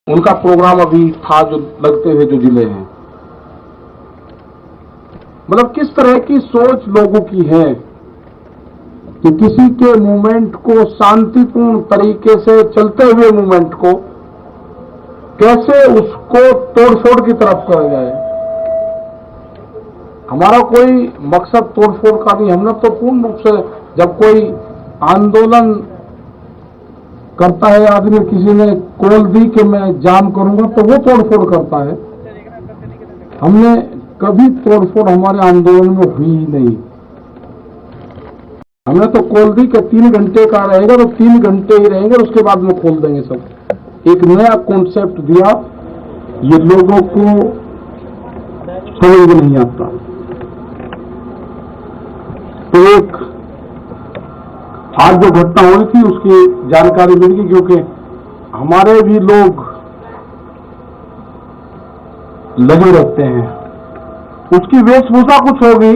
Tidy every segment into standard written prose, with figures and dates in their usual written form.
उनका प्रोग्राम अभी था जो लगते हुए जो जिले हैं। मतलब किस तरह की सोच लोगों की है कि किसी के मूवमेंट को, शांतिपूर्ण तरीके से चलते हुए मूवमेंट को कैसे उसको तोड़फोड़ की तरफ करा जाए। हमारा कोई मकसद तोड़फोड़ का नहीं। हमने तो पूर्ण रूप से, जब कोई आंदोलन करता है आदमी, किसी ने कॉल दी कि मैं जाम करूंगा, तो वो तोड़फोड़ करता है। हमने कभी तोड़फोड़ हमारे आंदोलन में हुई ही नहीं। हमने तो कॉल दी कि 3 घंटे का रहेगा तो 3 घंटे ही रहेंगे, उसके बाद में खोल देंगे सब। एक नया कॉन्सेप्ट दिया, ये लोगों को समझ नहीं आता। तो एक आज जो घटना हुई थी उसकी जानकारी मिल गई, क्योंकि हमारे भी लोग लगे रहते हैं। उसकी वेशभूषा कुछ होगी,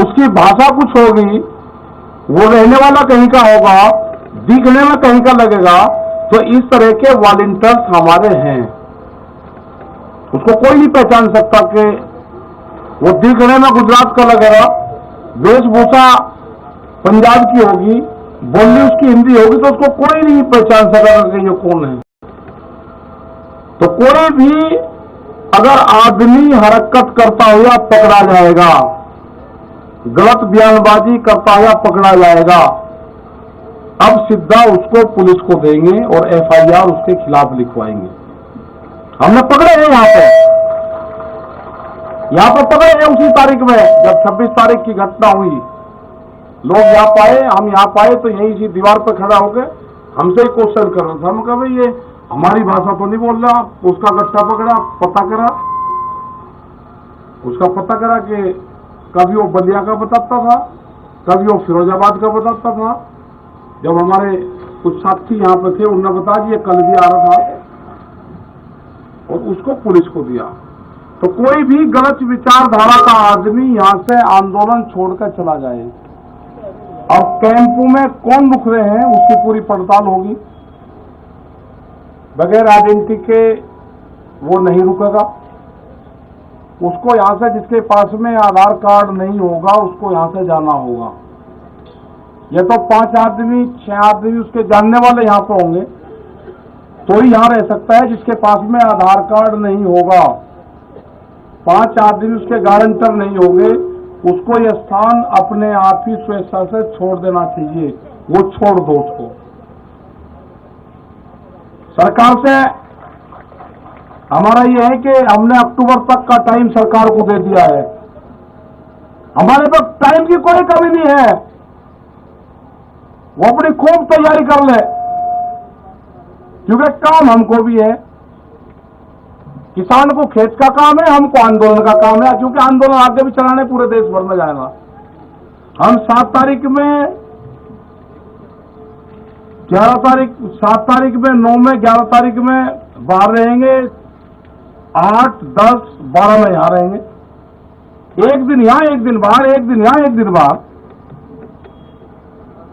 उसकी भाषा कुछ होगी, वो रहने वाला कहीं का होगा, दिखने में कहीं का लगेगा। तो इस तरह के वॉलंटियर्स हमारे हैं। उसको कोई नहीं पहचान सकता कि वो दिखने में गुजरात का लगेगा, वेशभूषा पंजाब की होगी, बोली उसकी हिंदी होगी, तो उसको कोई नहीं पहचान सकेगा कि ये कौन है। तो कोई भी अगर आदमी हरकत करता हुआ पकड़ा जाएगा, गलत बयानबाजी करता हुआ पकड़ा जाएगा, अब सीधा उसको पुलिस को देंगे और एफआईआर उसके खिलाफ लिखवाएंगे। हमने पकड़े हैं यहां पर पकड़े हैं उसी तारीख में, जब 26 तारीख की घटना हुई। लोग यहाँ पाए, हम यहाँ पाए तो यहीं इसी दीवार पर खड़ा होकर हमसे ही क्वेश्चन कर रहा था। हम कहा भाई ये हमारी भाषा तो नहीं बोल रहा। उसका गट्टा पकड़ा, पता करा, उसका पता करा कि कभी वो बलिया का बताता था, कभी वो फिरोजाबाद का बताता था। जब हमारे कुछ साथी यहाँ पे थे, उन्होंने बताया कि ये कल भी आ रहा था, और उसको पुलिस को दिया। तो कोई भी गलत विचारधारा का आदमी यहाँ से आंदोलन छोड़कर चला जाए। अब कैंपों में कौन रुक रहे हैं उसकी पूरी पड़ताल होगी। बगैर आइडेंटिटी के वो नहीं रुकेगा। उसको यहां से, जिसके पास में आधार कार्ड नहीं होगा, उसको यहां से जाना होगा। ये तो 5 आदमी 6 आदमी उसके जानने वाले यहां पर होंगे तो ही यहां रह सकता है। जिसके पास में आधार कार्ड नहीं होगा, 5 आदमी उसके गारंटर नहीं होंगे, उसको यह स्थान अपने आप ही स्वेच्छा से छोड़ देना चाहिए। वो छोड़ दो उसको। सरकार से हमारा यह है कि हमने अक्टूबर तक का टाइम सरकार को दे दिया है। हमारे पास टाइम की कोई कमी नहीं है। वो अपनी खूब तैयारी कर ले, क्योंकि काम हमको भी है। किसान को खेत का काम है, हमको आंदोलन का काम है, क्योंकि आंदोलन आगे भी चलाने पूरे देश भर में जाएगा। हम 7 तारीख में, 11 तारीख, 7 तारीख में, 9 में, 11 तारीख में बाहर रहेंगे, 8, 10, 12 में यहां रहेंगे। एक दिन यहां, एक दिन बाहर, एक दिन यहां, एक दिन बाहर।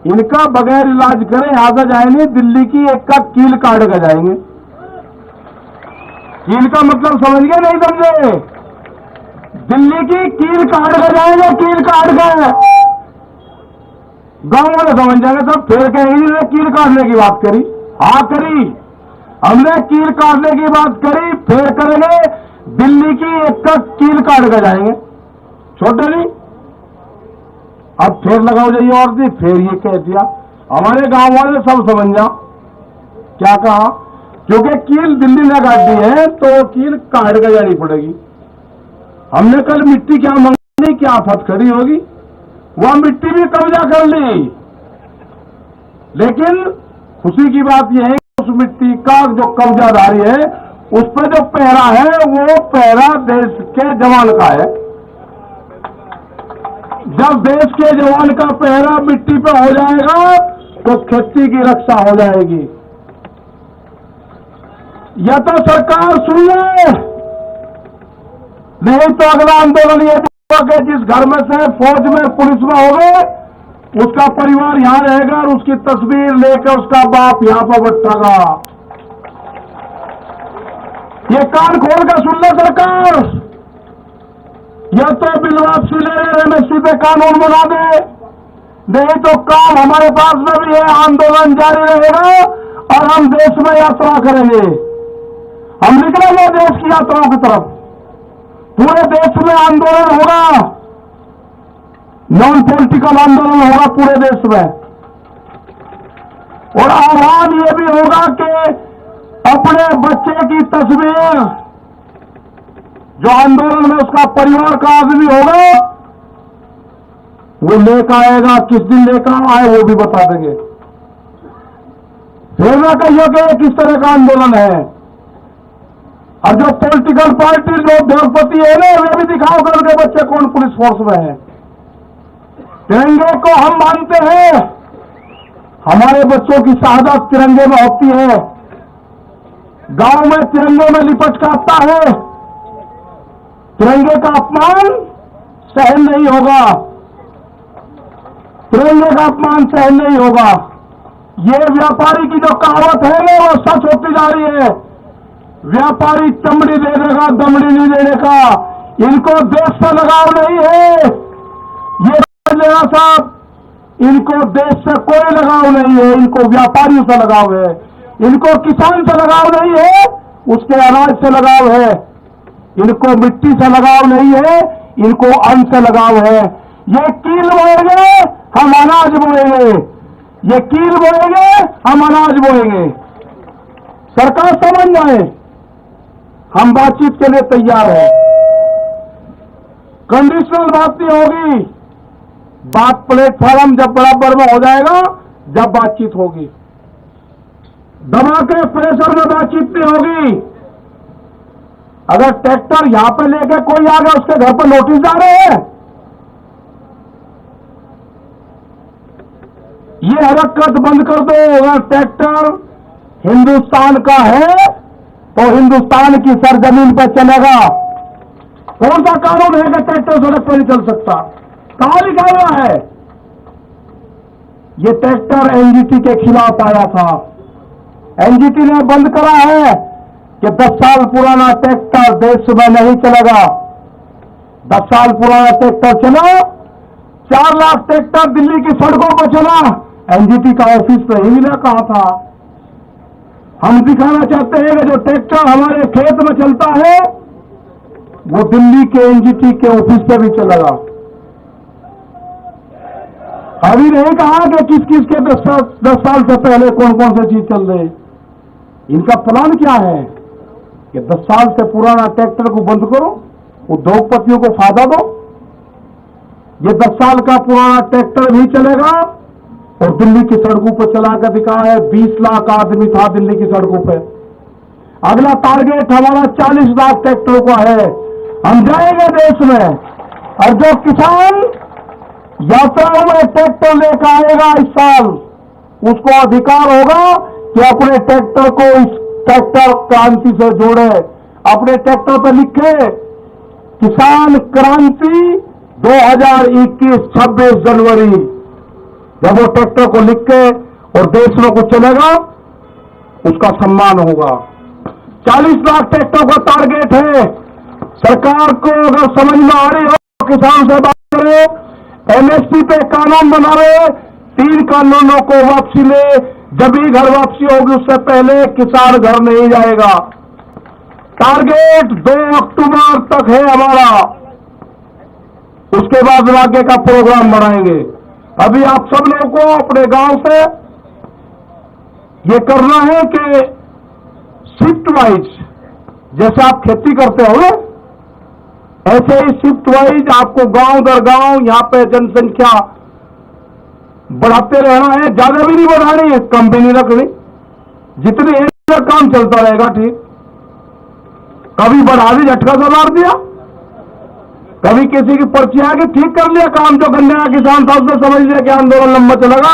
इनका बगैर इलाज करें यहां से जाएंगे, दिल्ली की एक का कील काट कर जाएंगे। कील का मतलब समझ गए नहीं समझे? दिल्ली की कील काट कर जाएंगे, कील काट कर। गांव वाले समझ जाएंगे सब, फिर कहेंगे कील काटने की बात करी। हाँ करी, हमने कील काटने की बात करी, फिर करेंगे दिल्ली की एक का कील काट कर जाएंगे। छोटे नहीं, अब फिर लगाओ जाइए और दी, फिर ये कह दिया। हमारे गांव वाले सब समझ जाओ क्या कहा, क्योंकि कील दिल्ली ने काट दी है तो कील काट कर जानी पड़ेगी। हमने कल मिट्टी क्या मंगनी, क्या आफत खड़ी होगी, वह मिट्टी भी कब्जा कर ली। लेकिन खुशी की बात यह है कि उस मिट्टी का जो कब्जादारी है, उस पर जो पहरा है, वो पहरा देश के जवान का है। जब देश के जवान का पहरा मिट्टी पे हो जाएगा तो खेती की रक्षा हो जाएगी। या तो सरकार सुन ले, नहीं तो अगला आंदोलन ये होगा कि जिस घर में से फौज में, पुलिस में हो गए, उसका परिवार यहां रहेगा और उसकी तस्वीर लेकर उसका बाप यहां पर बैठेगा। ये कान खोल कर सुन ले सरकार, या तो बिल वापसी ले एमएसपी पे कानून बना दे, नहीं तो काम हमारे पास में भी है, आंदोलन जारी रहेगा और हम देश में यात्रा करेंगे। हम निकलेंगे देश की यात्राओं की तरफ, पूरे देश में आंदोलन होगा, नॉन पॉलिटिकल आंदोलन होगा पूरे देश में। और आह्वान ये भी होगा कि अपने बच्चे की तस्वीर, जो आंदोलन में उसका परिवार का आदमी होगा, वो लेकर आएगा, किस दिन लेकर आए वो भी बता देंगे। फिर ना कहिए कि किस तरह का आंदोलन है। और जो पॉलिटिकल पार्टी जो उद्योगपति है ना, वे भी दिखाओ कर उनके बच्चे कौन पुलिस फोर्स में है। तिरंगे को हम मानते हैं, हमारे बच्चों की शहादत तिरंगे में होती है, गांव में तिरंगे में लिपट का आता है, तिरंगे का अपमान सहन नहीं होगा, तिरंगे का अपमान सहन नहीं होगा। ये व्यापारी की जो कहावत है ना, वो सच होती जा रही है। व्यापारी चमड़ी दे देगा, दमड़ी नहीं देने का। इनको देश से लगाव नहीं है, ये लेना साहब, इनको देश से कोई लगाव नहीं है, इनको व्यापारियों से लगाव है, इनको किसान से लगाव नहीं है, उसके अनाज से लगाव है, इनको मिट्टी से लगाव नहीं है, इनको अन्न से लगाव है। ये कील बोएंगे हम अनाज बोएंगे, ये कील बोएंगे हम अनाज बोएंगे। सरकार समझ जाए, हम बातचीत के लिए तैयार हैं। कंडीशनल बात नहीं होगी, बात प्लेटफॉर्म जब बराबर में हो जाएगा, जब बातचीत होगी। दबा के प्रेशर में बातचीत नहीं होगी। अगर ट्रैक्टर यहां पे लेके कोई आ गया, उसके घर पर नोटिस जा रहे हैं, ये हरकत बंद कर दो। अगर ट्रैक्टर हिंदुस्तान का है तो हिंदुस्तान की सरजमीन पर चलेगा। कौन सा कानून है कि ट्रैक्टर सड़क पर नहीं चल सकता? कहां लिखा हुआ है? ये ट्रैक्टर एनजीटी के खिलाफ आया था, एनजीटी ने बंद करा है कि 10 साल पुराना ट्रैक्टर देश में नहीं चलेगा। 10 साल पुराना ट्रैक्टर चला, 4 लाख ट्रैक्टर दिल्ली की सड़कों पर चला, एनजीटी का ऑफिस नहीं मिला, कहा था। हम दिखाना चाहते हैं कि जो ट्रैक्टर हमारे खेत में चलता है वो दिल्ली के एनजीटी के ऑफिस पे भी चलेगा। अभी नहीं कहा कि किस किस के 10 साल से पहले कौन कौन सी चीज चल रही। इनका प्लान क्या है कि 10 साल से पुराना ट्रैक्टर को बंद करो, उद्योगपतियों को फायदा दो। ये 10 साल का पुराना ट्रैक्टर भी चलेगा और दिल्ली की सड़कों पर चला कर दिखा है। 20 लाख आदमी था दिल्ली की सड़कों पे। अगला टारगेट हमारा 40 लाख ट्रैक्टरों का है। हम जाएंगे देश में, और जो किसान यात्राओं में ट्रैक्टर लेकर आएगा इस साल, उसको अधिकार होगा कि अपने ट्रैक्टर को इस ट्रैक्टर क्रांति से जोड़े। अपने ट्रैक्टर पर लिखे किसान क्रांति 2021 26 जनवरी। जब वो ट्रैक्टर को लिख के और देश में कुछ चलेगा, उसका सम्मान होगा। 40 लाख ट्रैक्टर का टारगेट है। सरकार को अगर समझ में आ रही हो तो किसान से बात करें, एमएसपी पे कानून बनावे, 3 कानूनों को वापसी ले। जब भी घर वापसी होगी उससे पहले किसान घर नहीं जाएगा। टारगेट 2 अक्टूबर तक है हमारा, उसके बाद आगे का प्रोग्राम बढ़ाएंगे। अभी आप सब लोगों को अपने गांव से ये करना है कि शिफ्ट वाइज, जैसे आप खेती करते हो ना, ऐसे ही शिफ्ट वाइज आपको गांव दर गांव यहां पे जनसंख्या बढ़ाते रहना है। ज्यादा भी नहीं बढ़ानी है, कम भी नहीं रखनी। जितनी एक काम चलता रहेगा ठीक। कभी बढ़ा दी, झटका सा मार दिया, कभी किसी की पर्ची आके ठीक कर लिया काम। जो गन्ने का किसान था उसने समझ लिया कि आंदोलन लंबा चलेगा,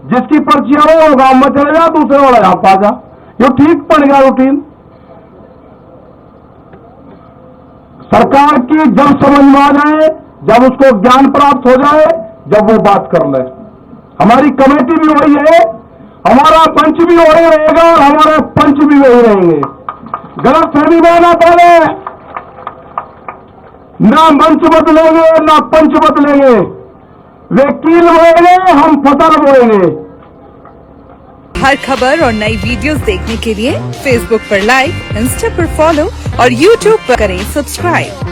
जिसकी पर्ची हो वो गांव में चले जा, दूसरे वाला यहां पा जा। ये ठीक पड़ गया रूटीन। सरकार की जब समझ में आ जाए, जब उसको ज्ञान प्राप्त हो जाए, जब वो बात कर ले। हमारी कमेटी भी वही है, हमारा पंच भी वही रहेगा और हमारे पंच भी वही रहेंगे। गलत फहमी में ना पड़े। ना मंच बदलेंगे ना पंच बदलेंगे, वे कील बोएंगे, हम फसल बोएंगे। हर खबर और नई वीडियोस देखने के लिए फेसबुक पर लाइक, इंस्टा पर फॉलो और यूट्यूब पर करें सब्सक्राइब।